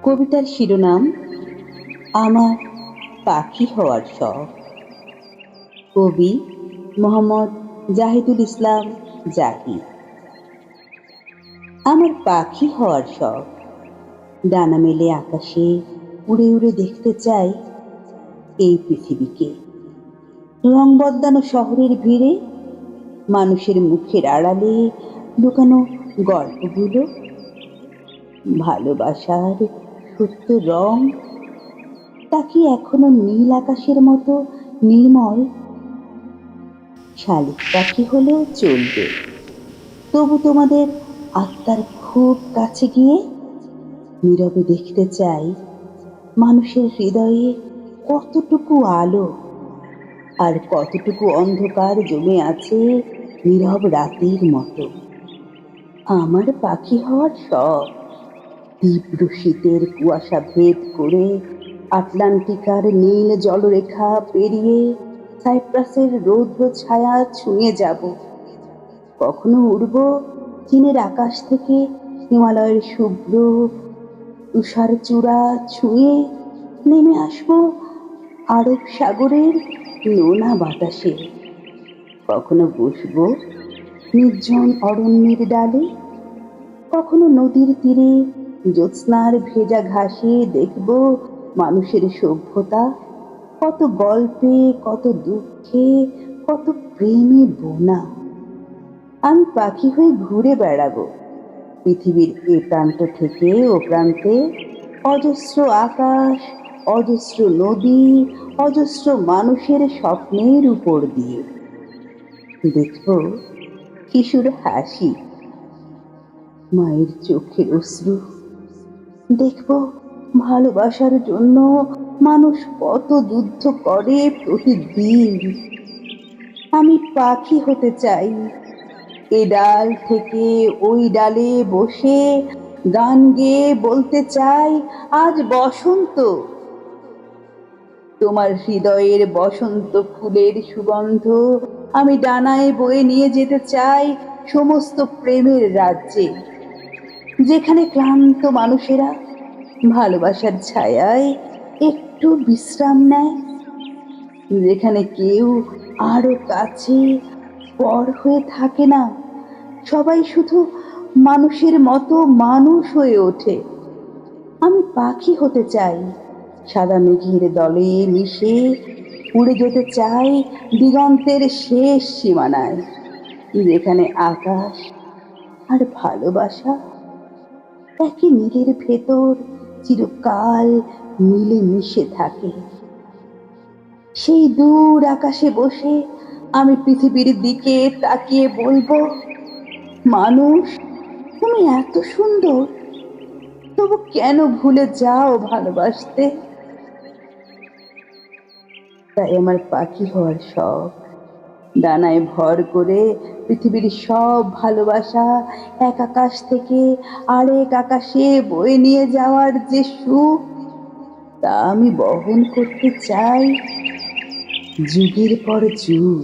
কবিতার শিরোনাম আমার পাখি হওয়ার শখ। কবি মোহাম্মদ জাহিদুল ইসলাম জাহিদ। আমার পাখি হওয়ার শখ, ডানা মেলে আকাশে উড়ে উড়ে দেখতে চাই এই পৃথিবীকে। রং বদলানো শহরের ভিড়ে, মানুষের মুখের আড়ালে লুকানো গল্পগুলো, ভালোবাসার সত্য রং তা কি এখনো নীল আকাশের মতো নির্মল? শালিক পাখি হলেও চলবে, তবু তোমাদের আত্মার খুব কাছে গিয়ে নীরবে দেখতে চাই মানুষের হৃদয়ে কতটুকু আলো আর কতটুকু অন্ধকার জমে আছে নীরব রাতের মতো। আমার পাখি হওয়ার শখ, তীব্র শীতের কুয়াশা ভেদ করে আটলান্টিকার নীল জলরেখা পেরিয়ে সাইপ্রাসের রৌদ্র ছায়া ছুঁয়ে যাব। কখনো উড়ব চীনের আকাশ থেকে হিমালয়ের শুভ্র তুষার চূড়া ছুঁয়ে নেমে আসব আরব সাগরের নোনা বাতাসে। কখনো বসব নির্জন অরণ্যের ডালে, কখনো নদীর তীরে জ্যোৎস্নার ভেজা ঘাসে দেখব মানুষের সভ্যতা, কত গল্পে, কত দুঃখে, কত প্রেমে বোনা। আমি পাখি হয়ে ঘুরে বেড়াবো পৃথিবীর এ প্রান্ত থেকে ও প্রান্তে, অজস্র আকাশ, অজস্র নদী, অজস্র মানুষের স্বপ্নের উপর দিয়ে। দেখব কিশোর হাসি, মায়ের চোখের অশ্রু, দেখব ভালোবাসার জন্য মানুষ কত যুদ্ধ করে প্রতিদিন। আমি পাখি হতে চাই, এ ডাল থেকে ওই ডালে বসে গান গেয়ে বলতে চাই আজ বসন্ত। তোমার হৃদয়ের বসন্ত ফুলের সুগন্ধ আমি ডানায় বয়ে নিয়ে যেতে চাই সমস্ত প্রেমের রাজ্যে, যেখানে ক্লান্ত মানুষেরা ভালোবাসার ছায়ায় একটু বিশ্রাম নেয়, যেখানে কেউ আরো কাছে পর হয়ে থাকে না, সবাই শুধু মানুষের মতো মানুষ হয়ে ওঠে। আমি পাখি হতে চাই, সাদা মেঘের দলে মিশে উড়ে যেতে চাই দিগন্তের শেষ সীমানায়, যেখানে আকাশ আর ভালোবাসা একই নীলের ভেতর চিরকাল মিলে মিশে থাকে। সেই দূর আকাশে বসে আমি পৃথিবীর দিকে তাকিয়ে বলবো, মানুষ তুমি এত সুন্দর, তবু কেন ভুলে যাও ভালোবাসতে? তাই আমার পাখি হওয়ার শখ, ডানায় ভর করে পৃথিবীর সব ভালোবাসা এক আকাশ থেকে আরেক আকাশে বয়ে নিয়ে যাওয়ার যে সুখ, তা আমি বহন করতে চাই যুগের পর যুগ।